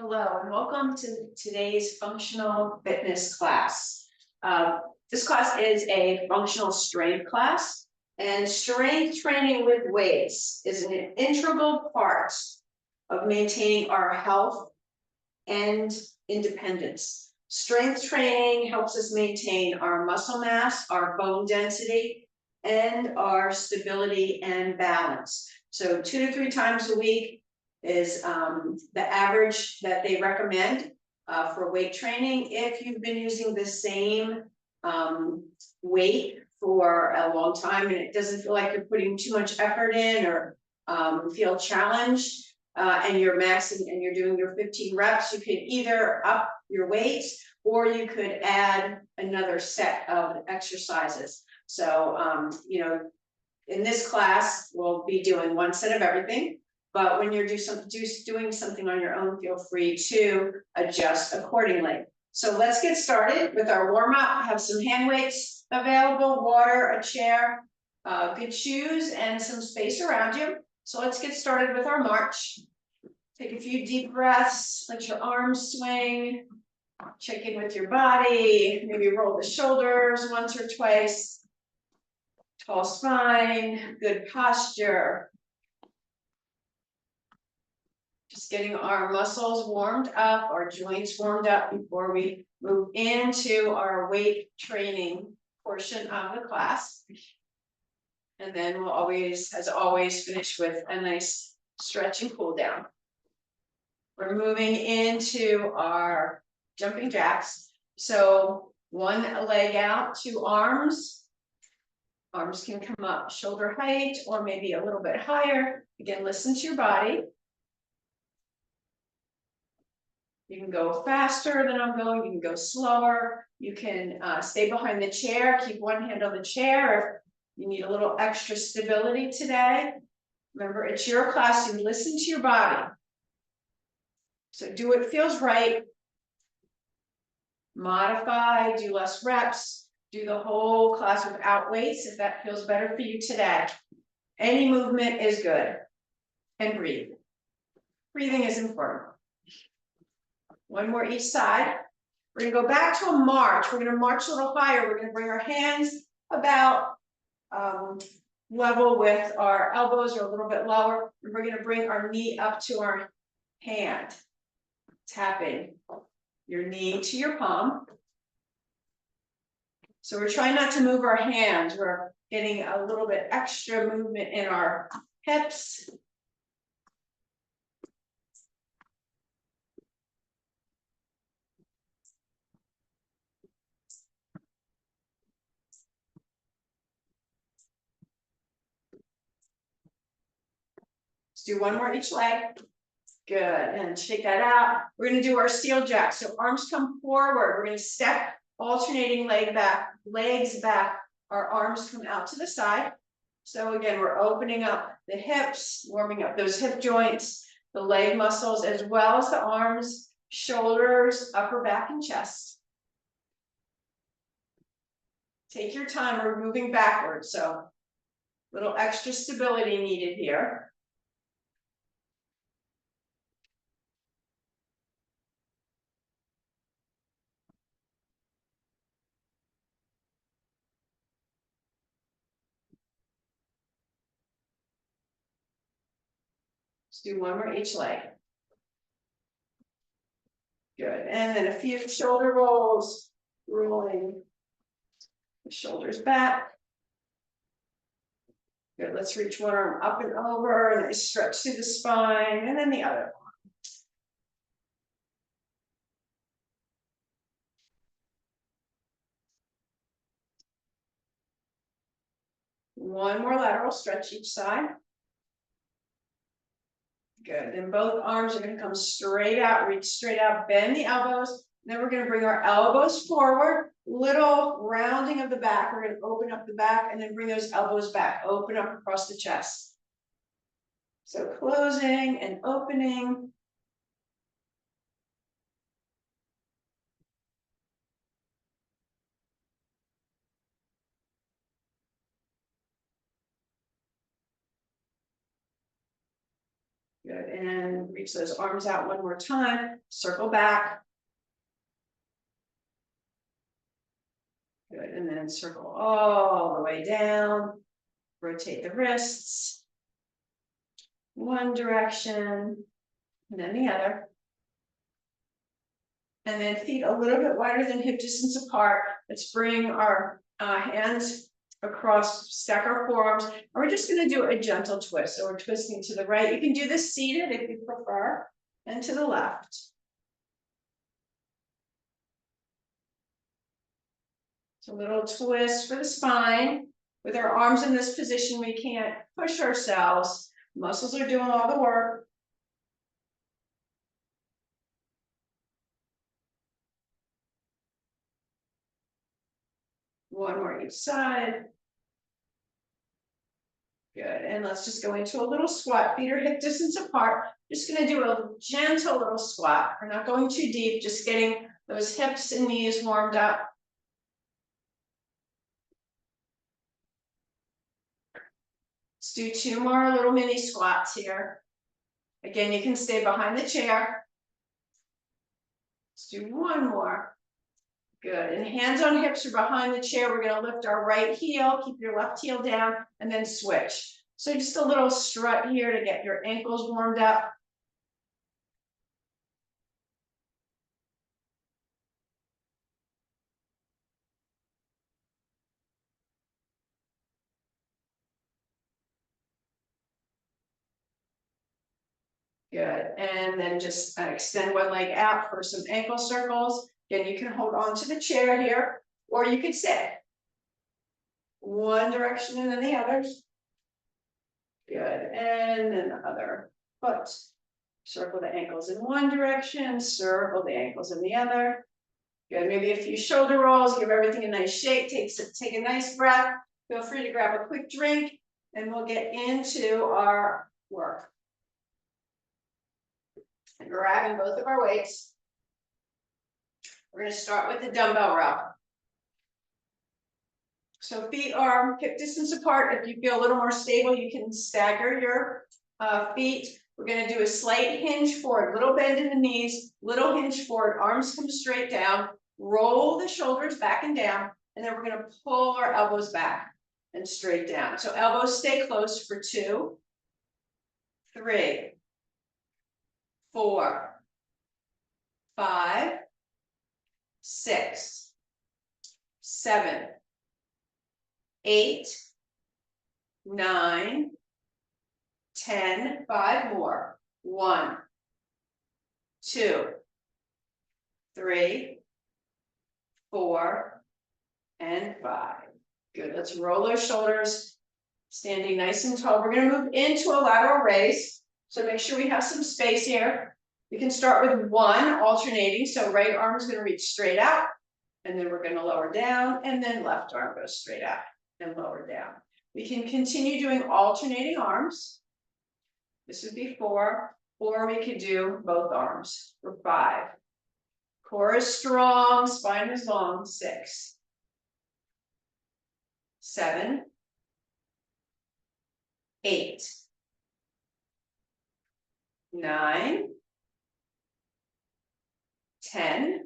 Hello and welcome to today's functional fitness class. This class is a functional strength class, and strength training with weights is an integral part of maintaining our health and independence. Strength training helps us maintain our muscle mass, our bone density, and our stability and balance. So 2 to 3 times a week is the average that they recommend for weight training. If you've been using the same weight for a long time and it doesn't feel like you're putting too much effort in or feel challenged and you're maxing and you're doing your 15 reps, you could either up your weights or you could add another set of exercises. So, in this class, we'll be doing one set of everything. But when you're doing something on your own, feel free to adjust accordingly. So let's get started with our warm up. Have some hand weights available, water, a chair, good shoes, and some space around you. So let's get started with our march. Take a few deep breaths, let your arms swing, check in with your body, maybe roll the shoulders once or twice. Tall spine, good posture. Just getting our muscles warmed up, our joints warmed up before we move into our weight training portion of the class. And then we'll always, as always, finish with a nice stretch and cool down. We're moving into our jumping jacks. So one leg out, 2 arms. Arms can come up shoulder height or maybe a little bit higher. Again, listen to your body. You can go faster than I'm going, you can go slower. You can stay behind the chair, keep one hand on the chair if you need a little extra stability today. Remember, it's your class, you listen to your body. So do what feels right. Modify, do less reps. Do the whole class without weights if that feels better for you today. Any movement is good. And breathe. Breathing is important. One more each side. We're going to go back to a march. We're going to march a little higher. We're going to bring our hands about level with our elbows or a little bit lower. And we're going to bring our knee up to our hand. Tapping your knee to your palm. So we're trying not to move our hands. We're getting a little bit extra movement in our hips. Let's do one more each leg. Good, and shake that out. We're going to do our steel jack. So arms come forward. We're going to step, alternating legs back. Our arms come out to the side. So again, we're opening up the hips, warming up those hip joints, the leg muscles, as well as the arms, shoulders, upper back, and chest. Take your time. We're moving backwards, so a little extra stability needed here. Let's do one more each leg. Good, and then a few shoulder rolls, rolling the shoulders back. Good, let's reach one arm up and over, and I stretch through the spine, and then the other one more lateral stretch each side. Good, then both arms are going to come straight out, reach straight out, bend the elbows. Then we're going to bring our elbows forward, little rounding of the back. We're going to open up the back and then bring those elbows back, open up across the chest. So closing and opening. Good, and reach those arms out one more time, circle back. Good, and then circle all the way down, rotate the wrists. One direction, and then the other. And then feet a little bit wider than hip distance apart. Let's bring our hands across, stack our forearms, and we're just going to do a gentle twist. So we're twisting to the right. You can do this seated if you prefer, and to the left. So a little twist for the spine. With our arms in this position, we can't push ourselves. Muscles are doing all the work. One more each side. Good, and let's just go into a little squat. Feet are hip distance apart. Just gonna do a gentle little squat. We're not going too deep, just getting those hips and knees warmed up. Let's do 2 more little mini squats here. Again, you can stay behind the chair. Let's do 1 more. Good, and hands on hips are behind the chair. We're gonna lift our right heel, keep your left heel down, and then switch. So just a little strut here to get your ankles warmed up. Good, and then just extend one leg out for some ankle circles. Again, you can hold on to the chair here, or you could sit. One direction and then the other. Good, and then the other foot. Circle the ankles in one direction, circle the ankles in the other. Good, maybe a few shoulder rolls, give everything a nice shake, take a nice breath. Feel free to grab a quick drink, and we'll get into our work. And grabbing both of our weights. We're going to start with the dumbbell row. So feet are hip distance apart. If you feel a little more stable, you can stagger your feet. We're going to do a slight hinge forward, little bend in the knees, little hinge forward, arms come straight down, roll the shoulders back and down, and then we're going to pull our elbows back and straight down. So elbows stay close for 2, 3, 4, 5, 6, 7, 8, 9, 10, 5 more. 1, 2, 3, 4, and 5. Good, let's roll those shoulders, standing nice and tall. We're going to move into a lateral raise. So make sure we have some space here. We can start with 1 alternating. So right arm is going to reach straight out, and then we're going to lower down, and then left arm goes straight out and lower down. We can continue doing alternating arms. This would be 4, or we could do both arms for 5. Core is strong, spine is long. 6, 7, 8, 9, 10,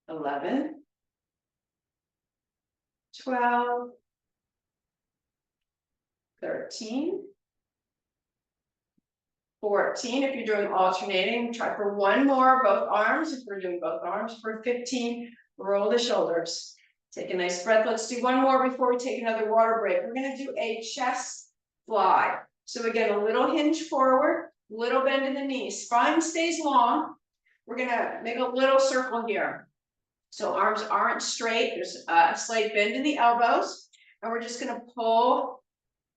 11, 12, 13, 14. If you're doing alternating, try for 1 more, both arms. If we're doing both arms, for 15, roll the shoulders. Take a nice breath. Let's do 1 more before we take another water break. We're going to do a chest fly. So again, a little hinge forward, little bend in the knees. Spine stays long. We're going to make a little circle here. So arms aren't straight. There's a slight bend in the elbows. And we're just going to pull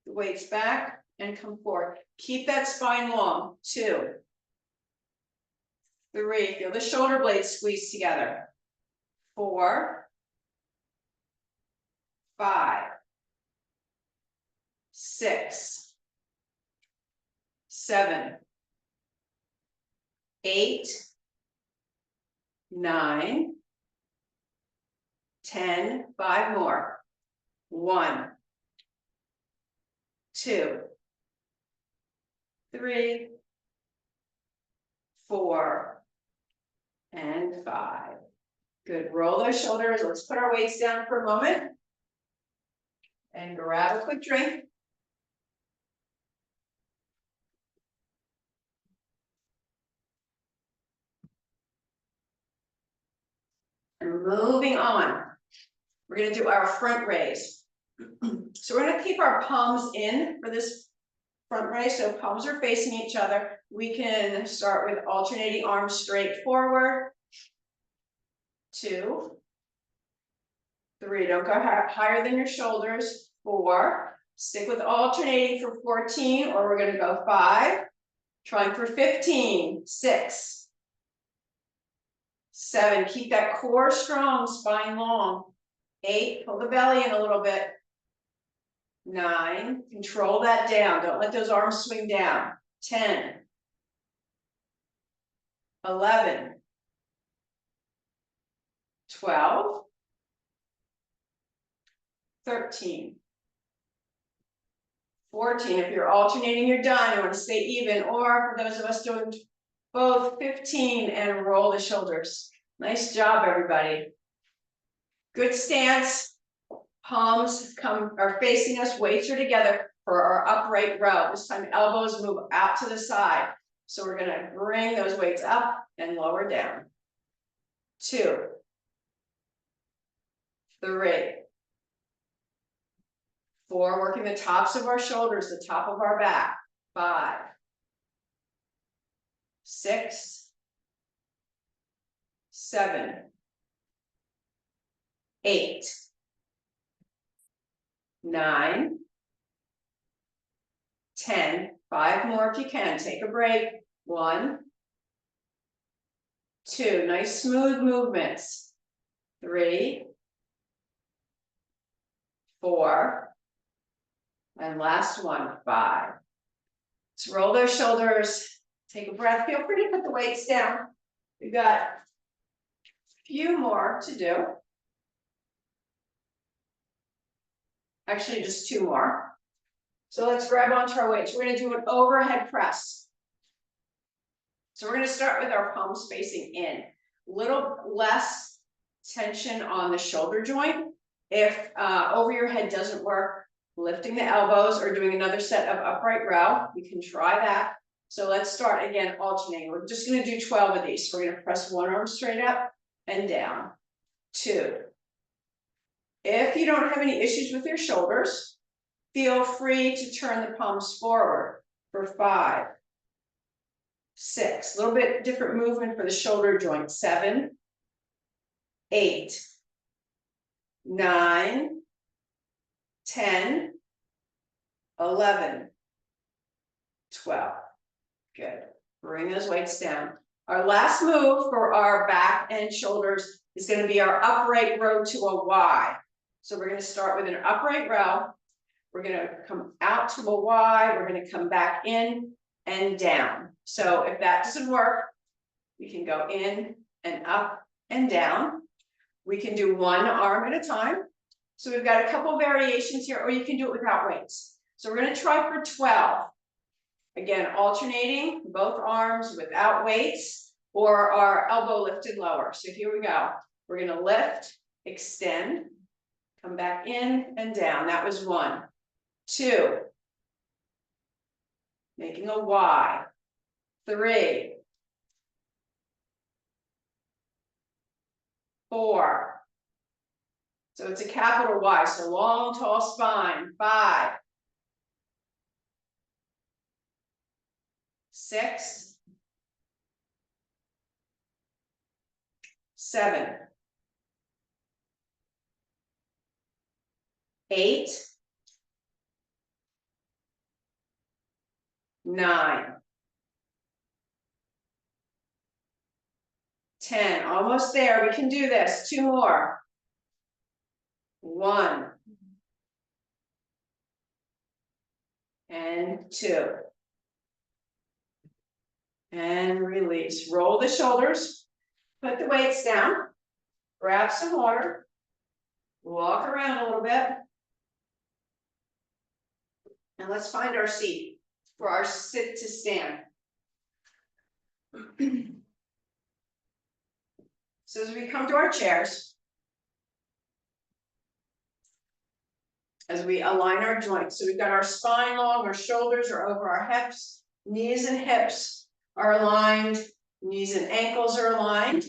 the weights back and come forward. Keep that spine long. 2, 3. Feel the shoulder blades squeeze together. 4, 5, 6, 7, 8, 9, 10, 5 more. 1, 2, 3, 4, and 5. Good, roll those shoulders. Let's put our weights down for a moment. And grab a quick drink. And moving on. We're gonna do our front raise. So we're gonna keep our palms in for this front raise, so palms are facing each other. We can start with alternating arms straight forward. 2, 3, don't go higher than your shoulders. 4, stick with alternating for 14, or we're gonna go 5, trying for 15, 6, 7, keep that core strong, spine long. 8, pull the belly in a little bit. 9, control that down, don't let those arms swing down. 10, 11, 12, 13, 14, if you're alternating, you're done, you want to stay even, or for those of us doing both, 15, and roll the shoulders. Nice job, everybody. Good stance. Palms are facing us, weights are together for our upright row. This time elbows move out to the side. So we're gonna bring those weights up and lower down. 2, 3, 4, working the tops of our shoulders, the top of our back. 5, 6, 7, 8, 9, 10, 5 more if you can, take a break. 1, 2, nice smooth movements. 3, 4, and last one, 5. Let's roll those shoulders, take a breath, feel free to put the weights down. We've got a few more to do. Actually, just 2 more. So let's grab onto our weights. We're gonna do an overhead press. So we're gonna start with our palms facing in. Little less tension on the shoulder joint. If over your head doesn't work, lifting the elbows or doing another set of upright row, you can try that. So let's start again, alternating. We're just gonna do 12 of these. So we're gonna press one arm straight up and down. 2. If you don't have any issues with your shoulders, feel free to turn the palms forward for 5, 6, a little bit different movement for the shoulder joint. 7, 8, 9, 10, 11, 12. Good. Bring those weights down. Our last move for our back and shoulders is going to be our upright row to a Y. So we're going to start with an upright row. We're going to come out to a Y. We're going to come back in and down. So if that doesn't work, we can go in and up and down. We can do one arm at a time. So we've got a couple variations here, or you can do it without weights. So we're going to try for 12. Again, alternating both arms without weights or our elbow lifted lower. So here we go. We're going to lift, extend, come back in and down. That was 1. 2. Making a Y. 3. 4. So it's a capital Y, so long, tall spine. 5. 6. 7. 8. 9. 10. Almost there. We can do this. 2 more. 1. And 2. And release. Roll the shoulders. Put the weights down. Grab some water. Walk around a little bit. And let's find our seat. for our sit to stand. So as we come to our chairs, as we align our joints, so we've got our spine long, our shoulders are over our hips, knees and hips are aligned, knees and ankles are aligned.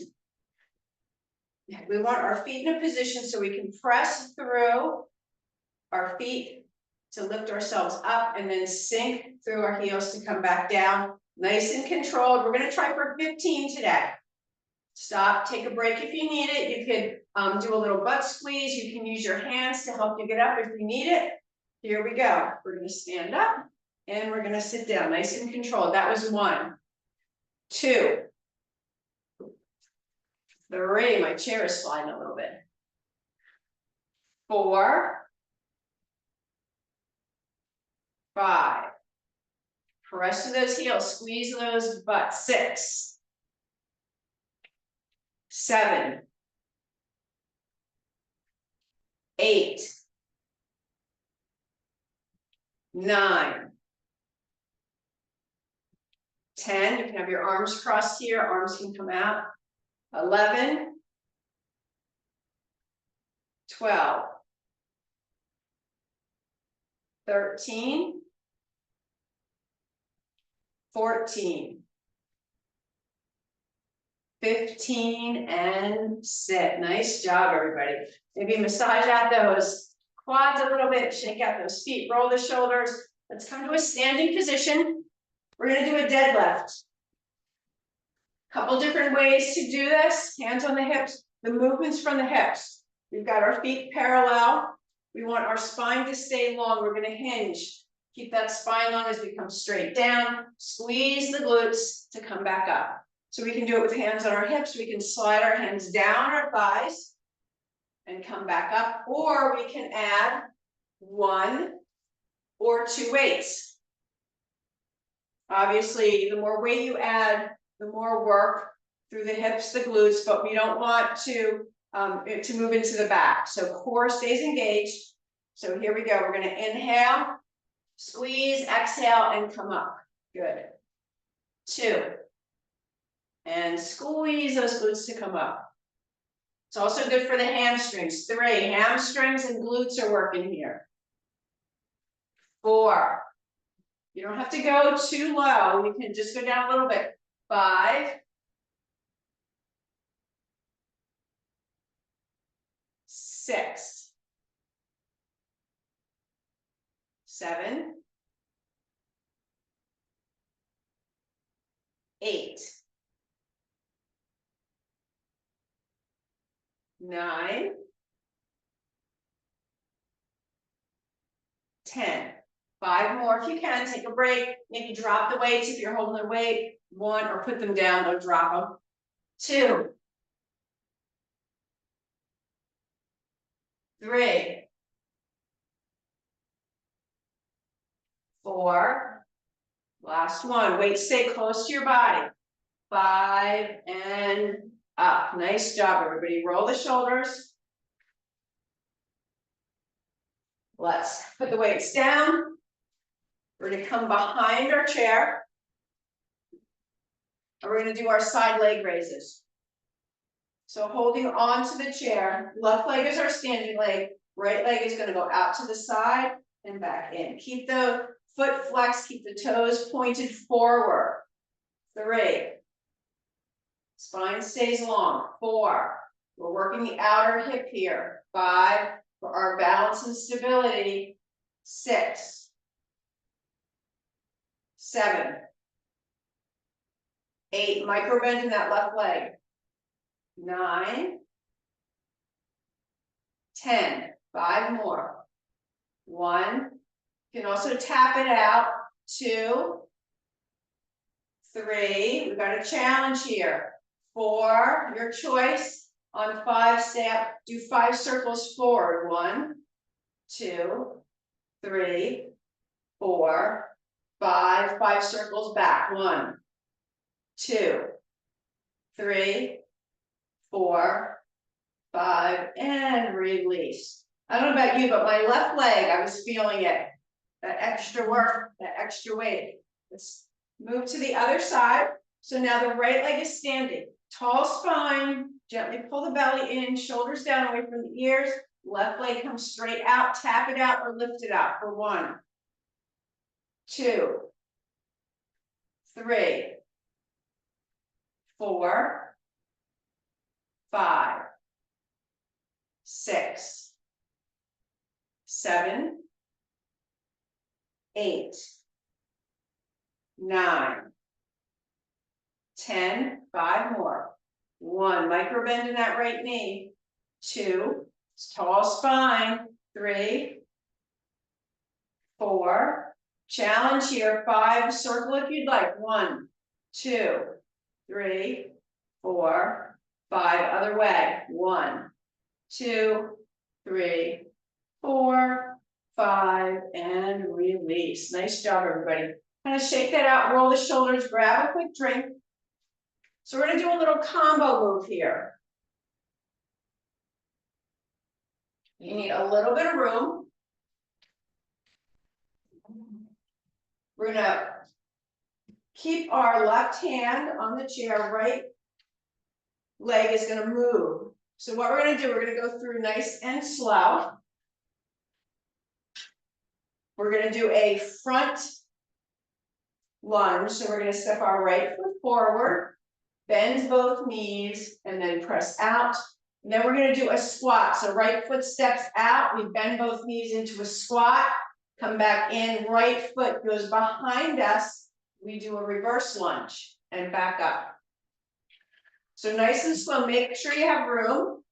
We want our feet in a position so we can press through our feet to lift ourselves up and then sink through our heels to come back down. Nice and controlled. We're going to try for 15 today. Stop, take a break if you need it. You could do a little butt squeeze. You can use your hands to help you get up if you need it. Here we go. We're going to stand up and we're going to sit down. Nice and controlled. That was 1, 2, 3. My chair is sliding a little bit. 4, 5. Press to those heels, squeeze those butts. 6, 7, 8, 9, 10. You can have your arms crossed here, arms can come out. 11, 12, 13, 14, 15, and sit. Nice job, everybody. Maybe massage out those quads a little bit, shake out those feet, roll the shoulders. Let's come to a standing position. We're going to do a deadlift. Couple different ways to do this. Hands on the hips, the movements from the hips. We've got our feet parallel. We want our spine to stay long. We're going to hinge. Keep that spine long as we come straight down. Squeeze the glutes to come back up. So we can do it with hands on our hips. We can slide our hands down our thighs and come back up. Or we can add 1 or 2 weights. Obviously, the more weight you add, the more work through the hips, the glutes, but we don't want to move into the back. So core stays engaged. So here we go. We're going to inhale, squeeze, exhale, and come up. Good. 2. And squeeze those glutes to come up. It's also good for the hamstrings. 3. Hamstrings and glutes are working here. 4. You don't have to go too low. You can just go down a little bit. 5. 6. 7. 8. 9. 10. 5 more if you can. Take a break. Maybe drop the weights if you're holding the weight. 1, or put them down. Don't drop them. 2. 3. 4. Last one. Weights stay close to your body. 5 and up. Nice job, everybody. Roll the shoulders. Let's put the weights down. We're going to come behind our chair. And we're going to do our side leg raises. So holding on to the chair, left leg is our standing leg, right leg is going to go out to the side and back in. Keep the foot flexed, keep the toes pointed forward. 3. Spine stays long. 4. We're working the outer hip here. 5. For our balance and stability. 6. 7. 8. Micro bend in that left leg. 9. 10. 5 more. 1. You can also tap it out. 2. 3. We've got a challenge here. 4. Your choice. On 5, stay up. Do 5 circles forward. 1, 2, 3, 4, 5. 5 circles back. 1, 2, 3, 4, 5, and release. I don't know about you, but my left leg, I was feeling it. That extra work, that extra weight. Let's move to the other side. So now the right leg is standing. Tall spine, gently pull the belly in, shoulders down away from the ears. Left leg comes straight out, tap it out or lift it out for 1, 2, 3, 4, 5, 6, 7, 8, 9, 10, 5 more. 1, micro bend in that right knee. 2, tall spine. 3, 4, challenge here. 5, circle if you'd like. 1, 2, 3, 4, 5, other way. 1, 2, 3, 4, 5, and release. Nice job, everybody. Kind of shake that out, roll the shoulders, grab a quick drink. So we're going to do a little combo move here. You need a little bit of room. We're going to keep our left hand on the chair, right leg is going to move. So what we're going to do, we're going to go through nice and slow. We're going to do a front lunge. So we're going to step our right foot forward, bend both knees, and then press out. And then we're going to do a squat. So right foot steps out, we bend both knees into a squat, come back in, right foot goes behind us, we do a reverse lunge and back up. So nice and slow, make sure you have room.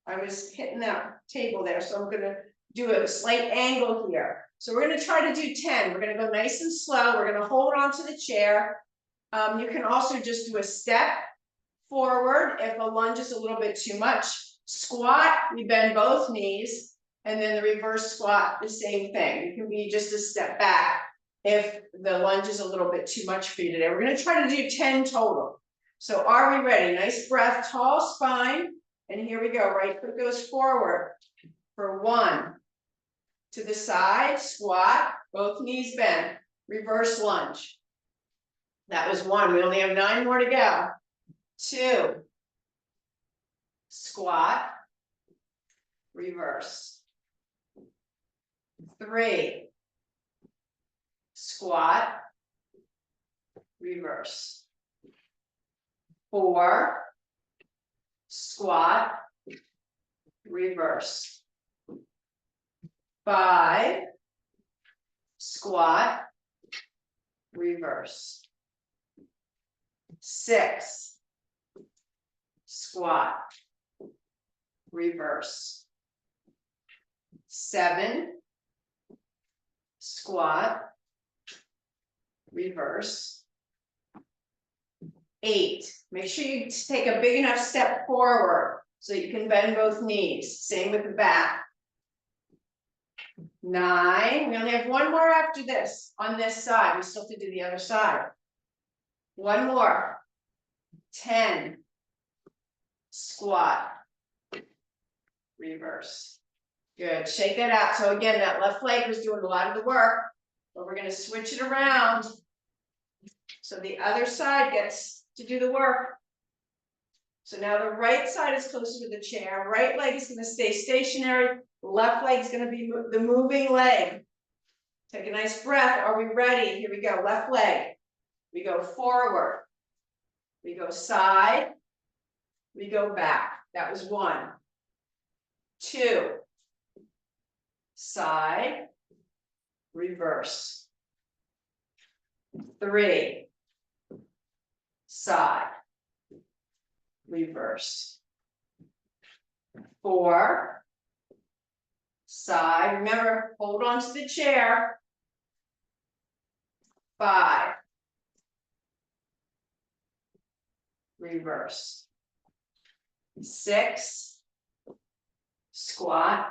I was hitting that table there, so I'm going to do a slight angle here. So we're going to try to do 10. We're going to go nice and slow. We're going to hold on to the chair. You can also just do a step forward if a lunge is a little bit too much. Squat, we bend both knees, and then the reverse squat, the same thing. You can be just a step back if the lunge is a little bit too much for you today. We're going to try to do 10 total. So are we ready? Nice breath, tall spine, and here we go. Right foot goes forward for 1. To the side, squat, both knees bend, reverse lunge. That was 1. We only have 9 more to go. 2, squat, reverse. 3, squat, reverse. 4, squat, reverse. 5, squat, reverse. 6, squat, reverse. 7, squat, reverse. 8, make sure you take a big enough step forward so you can bend both knees. Same with the back. 9, we only have 1 more after this on this side. We still have to do the other side. 1 more. 10, squat, reverse. Good, shake that out. So again, that left leg was doing a lot of the work, but we're going to switch it around so the other side gets to do the work. So now the right side is closer to the chair. Right leg is going to stay stationary. Left leg is going to be the moving leg. Take a nice breath. Are we ready? Here we go. Left leg. We go forward. We go side. We go back. That was 1. 2. Side. Reverse. 3. Side. Reverse. 4. Side. Remember, hold on to the chair. 5. Reverse. 6. Squat.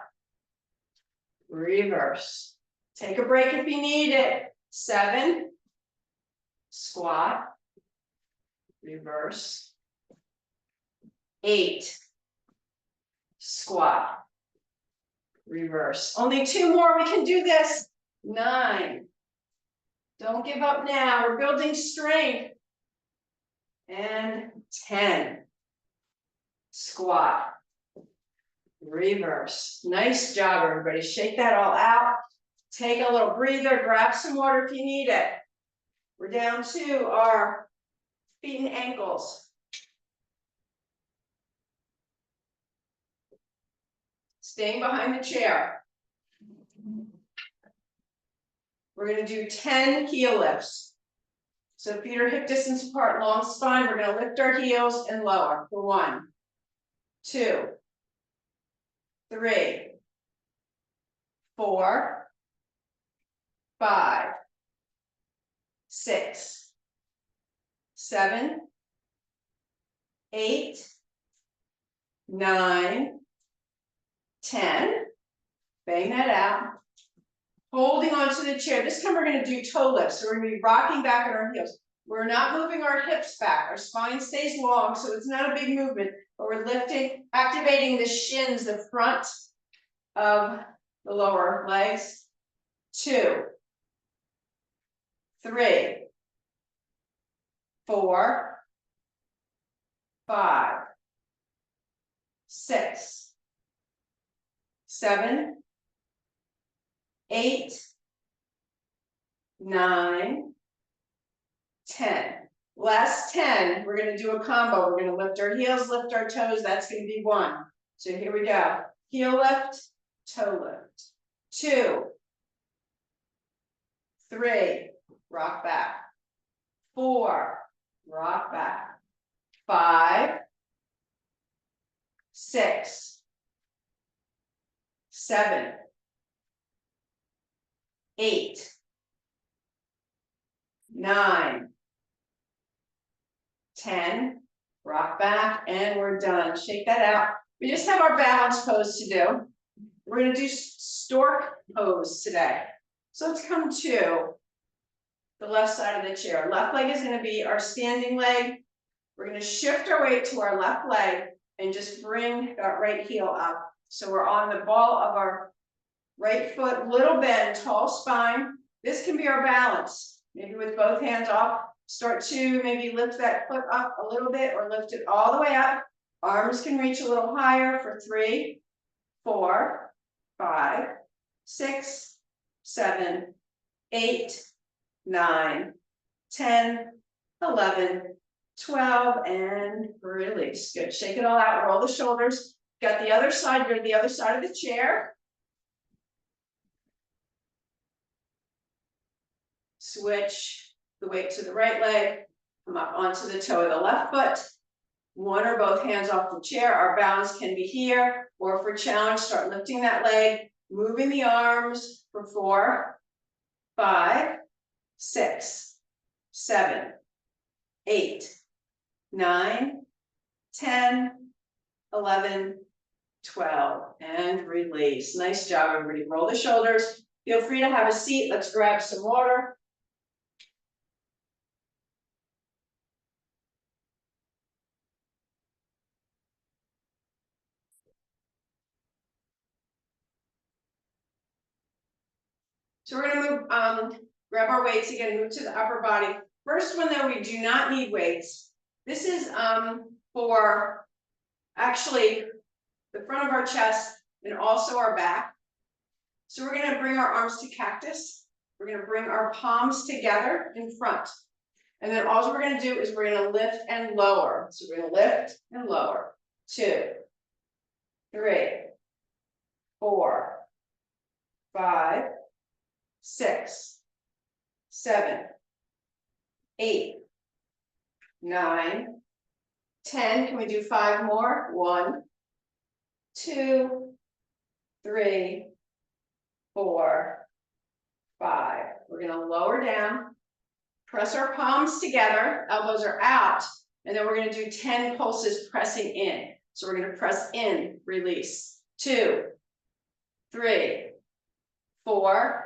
Reverse. Take a break if you need it. 7. Squat. Reverse. 8. Squat. Reverse. Only 2 more. We can do this. 9. Don't give up now. We're building strength. And 10. Squat. Reverse. Nice job, everybody. Shake that all out. Take a little breather. Grab some water if you need it. We're down to our feet and ankles. Staying behind the chair. We're going to do 10 heel lifts. So feet are hip distance apart, long spine. We're going to lift our heels and lower for 1, 2, 3, 4, 5, 6, 7, 8, 9, 10. Bang that out. Holding onto the chair. This time we're going to do toe lifts. So we're going to be rocking back on our heels. We're not moving our hips back. Our spine stays long, so it's not a big movement, but we're lifting, activating the shins, the front of the lower legs. 2, 3, 4, 5, 6, 7, 8, 9, 10. Last 10, we're going to do a combo. We're going to lift our heels, lift our toes. That's going to be 1. So here we go. Heel lift, toe lift. 2, 3, rock back. 4, rock back. 5, 6, 7, 8, 9, 10, rock back, and we're done. Shake that out. We just have our balance pose to do. We're going to do stork pose today. So let's come to the left side of the chair. Left leg is going to be our standing leg. We're going to shift our weight to our left leg and just bring that right heel up. So we're on the ball of our right foot, little bend, tall spine. This can be our balance. Maybe with both hands off. Start to maybe lift that foot up a little bit or lift it all the way up. Arms can reach a little higher for 3, 4, 5, 6, 7, 8, 9, 10, 11, 12, and release. Good. Shake it all out. Roll the shoulders. Got the other side. Go to the other side of the chair. Switch the weight to the right leg. Come up onto the toe of the left foot. 1 or both hands off the chair. Our balance can be here, or for challenge, start lifting that leg, moving the arms for 4, 5, 6, 7, 8, 9, 10, 11, 12, and release. Nice job, everybody. Roll the shoulders. Feel free to have a seat. Let's grab some water. So we're going to move, grab our weights again, move to the upper body. First one though, we do not need weights. This is for actually the front of our chest and also our back. So we're going to bring our arms to cactus. We're going to bring our palms together in front. And then all we're going to do is we're going to lift and lower. So we're going to lift and lower. 2, 3, 4, 5, 6, 7, 8, 9, 10. Can we do 5 more? 1, 2, 3, 4, 5. We're going to lower down, press our palms together, elbows are out, and then we're going to do 10 pulses pressing in. So we're going to press in, release. 2, 3, 4,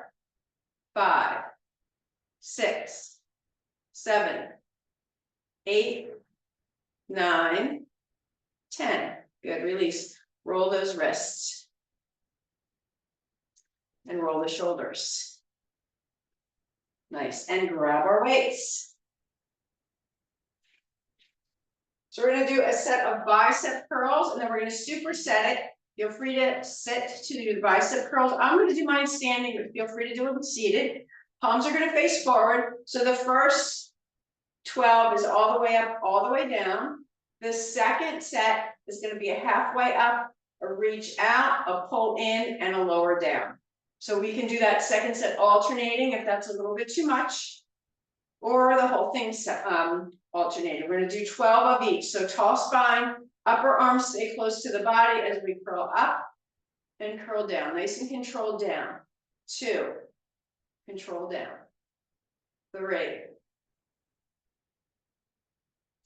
5, 6, 7, 8, 9, 10. Good, release. Roll those wrists. And roll the shoulders. Nice, and grab our weights. So we're gonna do a set of bicep curls, and then we're gonna superset it. Feel free to sit to do the bicep curls. I'm gonna do mine standing, but feel free to do it seated. Palms are gonna face forward. So the first 12 is all the way up, all the way down. The second set is gonna be a halfway up, a reach out, a pull in, and a lower down. So we can do that second set alternating if that's a little bit too much, or the whole thing alternating. We're gonna do 12 of each. So tall spine, upper arms stay close to the body as we curl up and curl down, nice and controlled down. 2, control down. 3,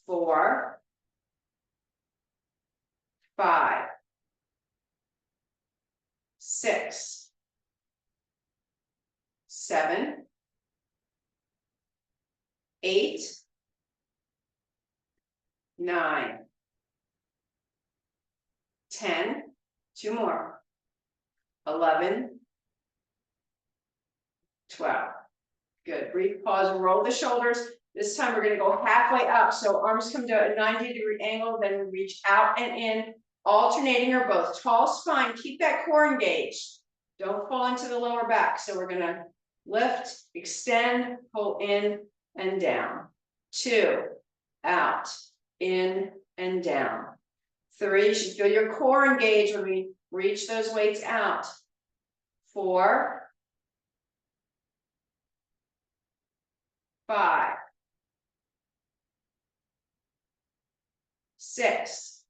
4, 5, 6, 7, 8, 9, 10, 2 more, 11, 12. Good, breathe, pause, roll the shoulders. This time we're gonna go halfway up, so arms come to a 90-degree angle, then we reach out and in, alternating or both. Tall spine, keep that core engaged. Don't fall into the lower back. So we're gonna lift, extend, pull in and down. 2, out, in and down. 3, you should feel your core engage when we reach those weights out. 4, 5, 6,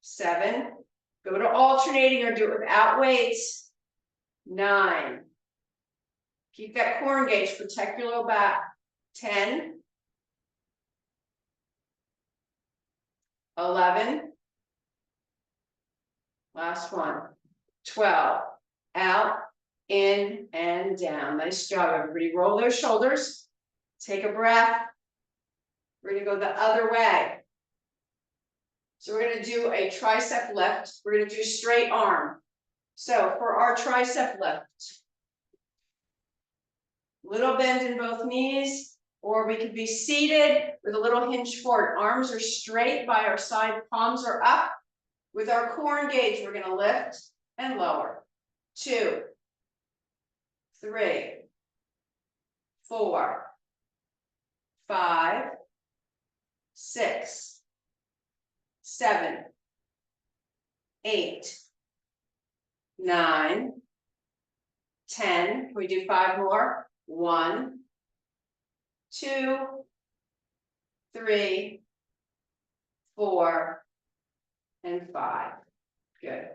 7, go to alternating or do it without weights. 9, keep that core engaged, protect your low back. 10, 11, last one, 12, out, in and down. Nice job, everybody. Roll those shoulders, take a breath. We're gonna go the other way. So we're gonna do a tricep lift. We're gonna do straight arm. So for our tricep lift, little bend in both knees, or we could be seated with a little hinge forward. Arms are straight by our side, palms are up. With our core engaged, we're gonna lift and lower. 2, 3, 4, 5, 6, 7, 8, 9, 10. Can we do 5 more? 1, 2, 3, 4, and 5. Good.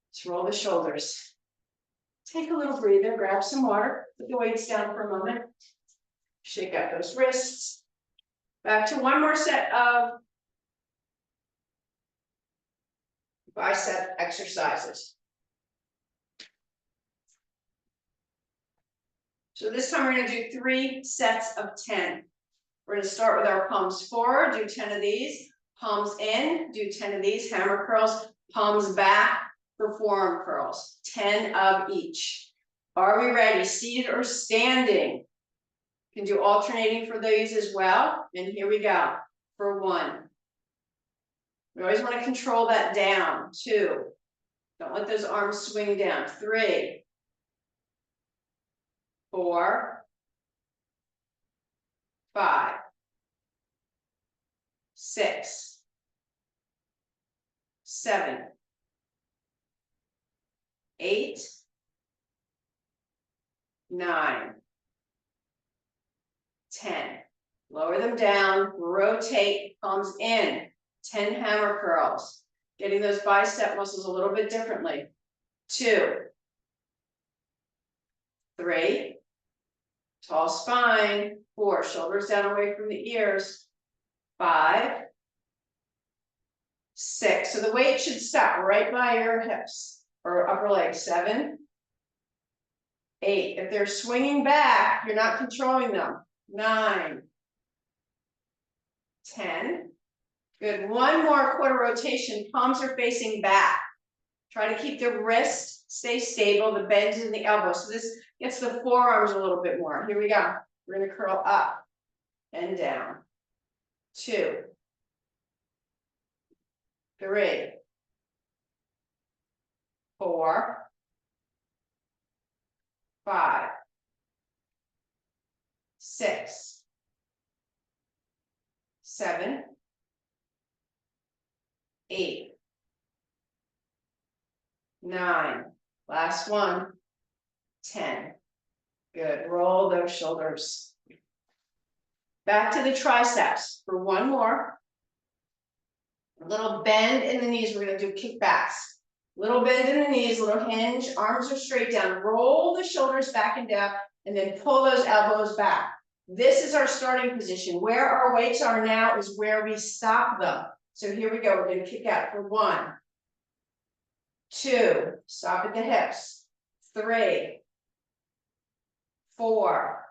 Let's roll the shoulders. Take a little breather, grab some water, put the weights down for a moment. Shake out those wrists. Back to one more set of bicep exercises. So this time we're going to do 3 sets of 10. We're going to start with our palms forward, do 10 of these, palms in, do 10 of these, hammer curls, palms back for forearm curls, 10 of each. Are we ready? Seated or standing? You can do alternating for these as well. And here we go for 1. We always want to control that down. 2, don't let those arms swing down. 3, 4, 5, 6, 7, 8, 9, 10. Lower them down, rotate, palms in, 10 hammer curls. Getting those bicep muscles a little bit differently. 2, 3, tall spine. 4, shoulders down away from the ears. 5, 6. So the weight should stop right by your hips or upper leg. 7, 8. If they're swinging back, you're not controlling them. 9, 10. Good. One more quarter rotation. Palms are facing back. Try to keep the wrist stay stable, the bend in the elbow. So this gets the forearms a little bit more. Here we go. We're going to curl up and down. 2, 3, 4, 5, 6, 7, 8, 9. Last one. 10. Good. Roll those shoulders. Back to the triceps for one more. A little bend in the knees. We're going to do kickbacks. Little bend in the knees, little hinge. Arms are straight down. Roll the shoulders back and down, and then pull those elbows back. This is our starting position. Where our weights are now is where we stop them. So here we go. We're going to kick out for 1, 2. Stop at the hips. 3, 4,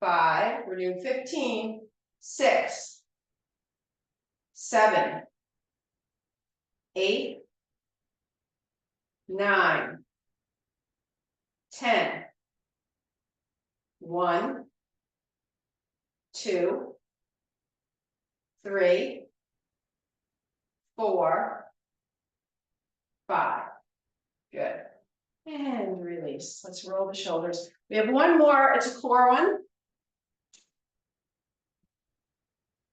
5. We're doing 15. 6, 7, 8, 9, 10. 1, 2, 3, 4, 5. Good. And release. Let's roll the shoulders. We have one more. It's a core one.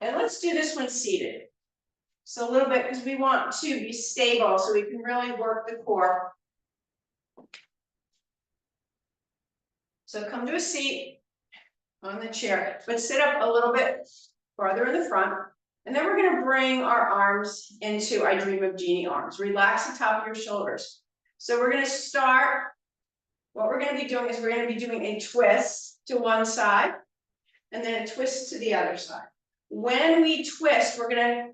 And let's do this one seated. So a little bit, because we want to be stable so we can really work the core. So come to a seat on the chair, but sit up a little bit farther in the front. And then we're going to bring our arms into I Dream of Jeannie arms. Relax the top of your shoulders. So we're going to start. What we're going to be doing is we're going to be doing a twist to one side and then a twist to the other side. When we twist, we're going to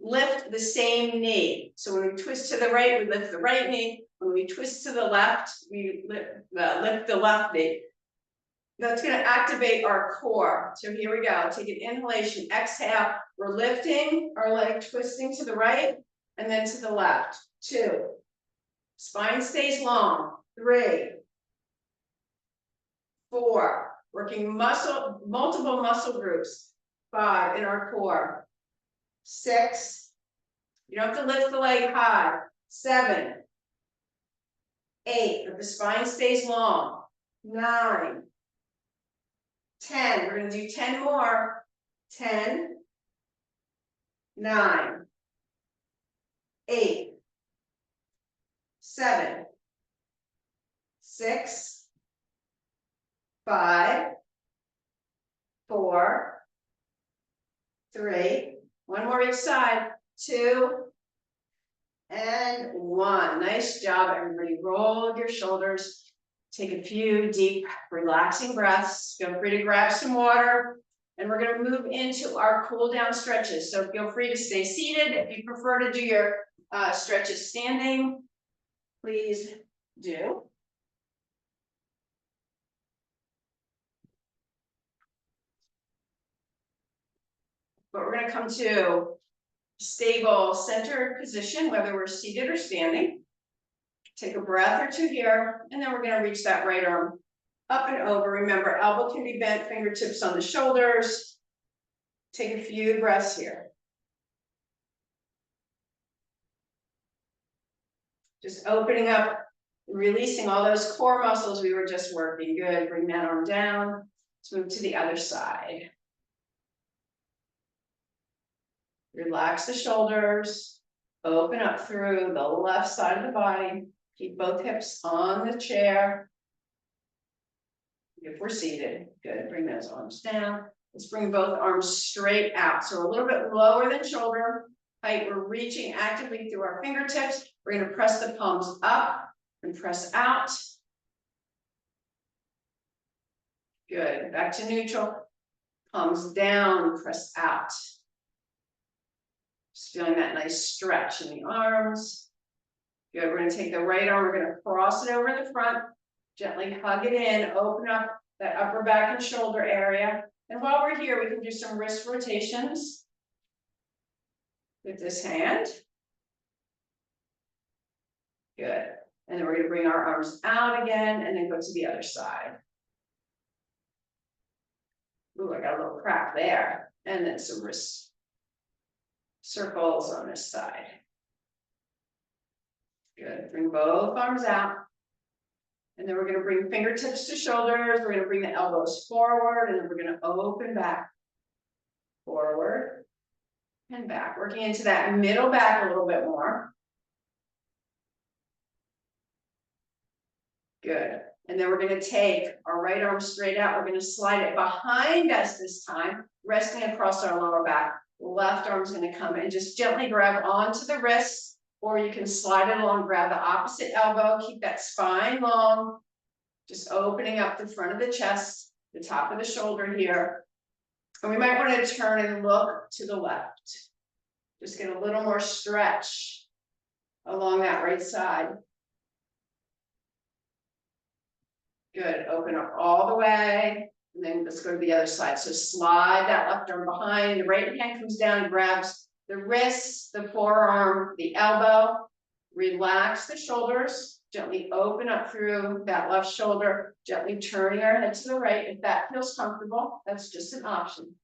lift the same knee. So when we twist to the right, we lift the right knee. When we twist to the left, we lift the left knee. That's going to activate our core. So here we go. Take an inhalation, exhale. We're lifting our leg, twisting to the right and then to the left. 2. Spine stays long. 3, 4. Working multiple muscle groups. 5 in our core. 6. You don't have to lift the leg high. 7, 8. But the spine stays long. 9, 10. We're going to do 10 more. 10, 9, 8, 7, 6, 5, 4, 3. One more each side. 2, and 1. Nice job, everybody. Roll your shoulders. Take a few deep, relaxing breaths. Feel free to grab some water. And we're going to move into our cool down stretches. So feel free to stay seated. If you prefer to do your stretches standing, please do. But we're going to come to stable centered position, whether we're seated or standing. Take a breath or two here, and then we're going to reach that right arm up and over. Remember, elbow can be bent, fingertips on the shoulders. Take a few breaths here. Just opening up, releasing all those core muscles we were just working. Good. Bring that arm down. Let's move to the other side. Relax the shoulders. Open up through the left side of the body. Keep both hips on the chair. If we're seated, good. Bring those arms down. Let's bring both arms straight out. So a little bit lower than shoulder height. We're reaching actively through our fingertips. We're going to press the palms up and press out. Good. Back to neutral. Palms down, press out. Just feeling that nice stretch in the arms. Good. We're going to take the right arm. We're going to cross it over the front. Gently hug it in. Open up that upper back and shoulder area. And while we're here, we can do some wrist rotations with this hand. Good. And then we're gonna bring our arms out again and then go to the other side. Ooh, I got a little crack there. And then some wrist circles on this side. Good. Bring both arms out. And then we're going to bring fingertips to shoulders. We're going to bring the elbows forward, and then we're going to open back, forward, and back. Working into that middle back a little bit more. Good. And then we're going to take our right arm straight out. We're going to slide it behind us this time, resting across our lower back. Left arm's going to come and just gently grab onto the wrist, or you can slide it along, grab the opposite elbow, keep that spine long, just opening up the front of the chest, the top of the shoulder here. And we might want to turn and look to the left. Just get a little more stretch along that right side. Good, open up all the way, and then let's go to the other side. So slide that left arm behind, the right hand comes down and grabs the wrist, the forearm, the elbow. Relax the shoulders, gently open up through that left shoulder, gently turning our head to the right. If that feels comfortable, that's just an option.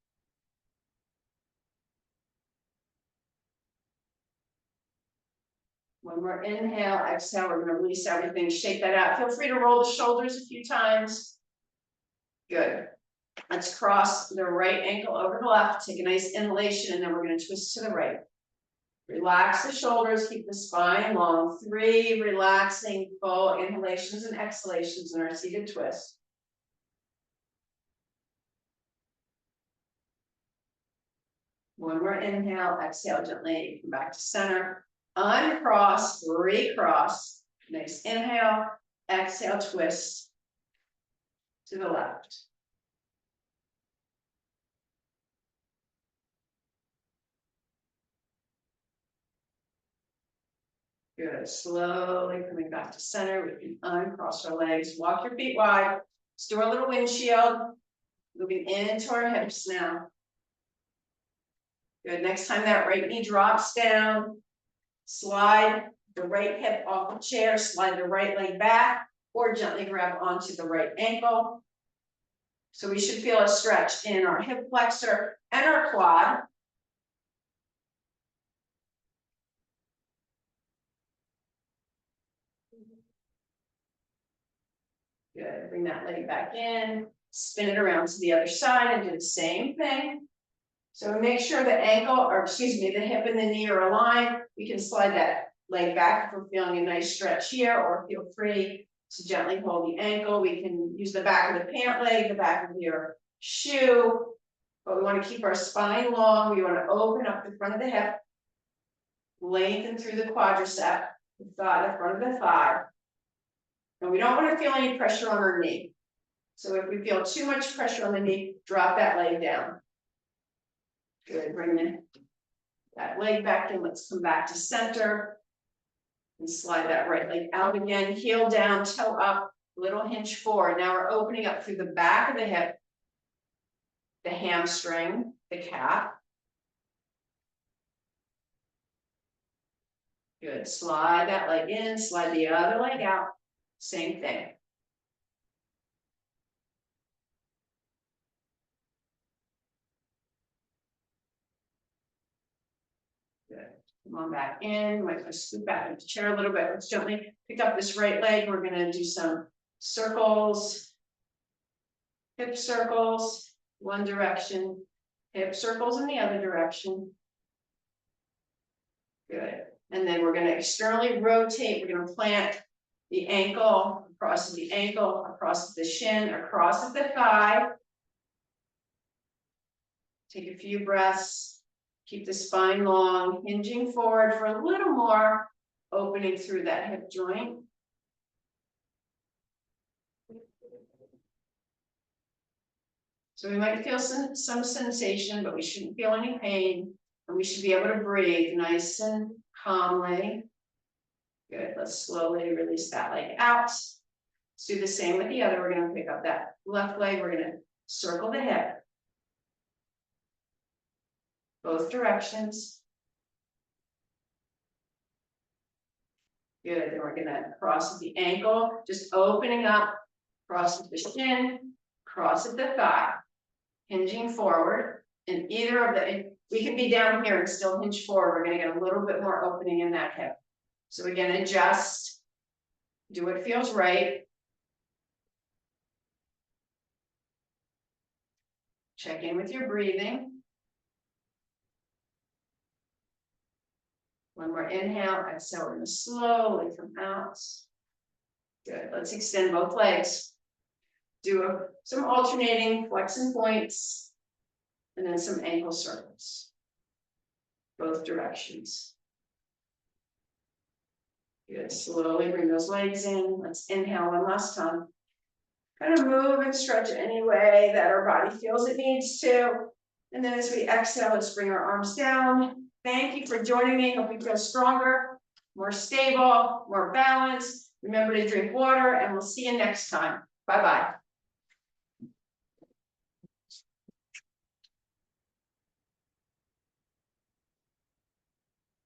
When we're inhale, exhale, we're going to release everything, shake that out. Feel free to roll the shoulders a few times. Good. Let's cross the right ankle over the left, take a nice inhalation, and then we're going to twist to the right. Relax the shoulders, keep the spine long. 3 relaxing full inhalations and exhalations in our seated twist. One more inhale, exhale gently, come back to center. Uncross, recross. Nice inhale, exhale, twist to the left. Good, slowly coming back to center. We can uncross our legs, walk your feet wide. Let's do our little windshield. Moving into our hips now. Good, next time that right knee drops down, slide the right hip off the chair, slide the right leg back, or gently grab onto the right ankle. So we should feel a stretch in our hip flexor and our quad. Good, bring that leg back in, spin it around to the other side and do the same thing. So make sure the ankle, or excuse me, the hip and the knee are aligned. We can slide that leg back if we're feeling a nice stretch here, or feel free to gently hold the ankle. We can use the back of the pant leg, the back of your shoe, but we want to keep our spine long. We want to open up the front of the hip, lengthen through the quadricep, the thigh, the front of the thigh. And we don't want to feel any pressure on our knee. So if we feel too much pressure on the knee, drop that leg down. Good, bring that leg back in. Let's come back to center. And slide that right leg out again, heel down, toe up, little hinge forward. Now we're opening up through the back of the hip, the hamstring, the calf. Good, slide that leg in, slide the other leg out, same thing. Good. Come on back in. Might want to scoot back into the chair a little bit. Let's gently pick up this right leg. We're going to do some circles, hip circles, one direction, hip circles in the other direction. Good. And then we're going to externally rotate. We're going to plant the ankle, across the ankle, across the shin, across the thigh. Take a few breaths. Keep the spine long, hinging forward for a little more, opening through that hip joint. So we might feel some sensation, but we shouldn't feel any pain. And we should be able to breathe nice and calmly. Good, let's slowly release that leg out. Let's do the same with the other. We're going to pick up that left leg. We're going to circle the hip. Both directions. Good, then we're gonna cross at the ankle, just opening up, cross at the shin, cross at the thigh. Hinging forward, and either of the, we can be down here and still hinge forward, we're gonna get a little bit more opening in that hip. So again, adjust, do what feels right. Check in with your breathing. One more inhale, exhale, we're gonna slowly come out. Good, let's extend both legs. Do some alternating flex and points, and then some ankle circles. Both directions. Good, slowly bring those legs in. Let's inhale one last time. Kind of move and stretch any way that our body feels it needs to. And then as we exhale, let's bring our arms down. Thank you for joining me. Hope you feel stronger, more stable, more balanced. Remember to drink water, and we'll see you next time. Bye-bye.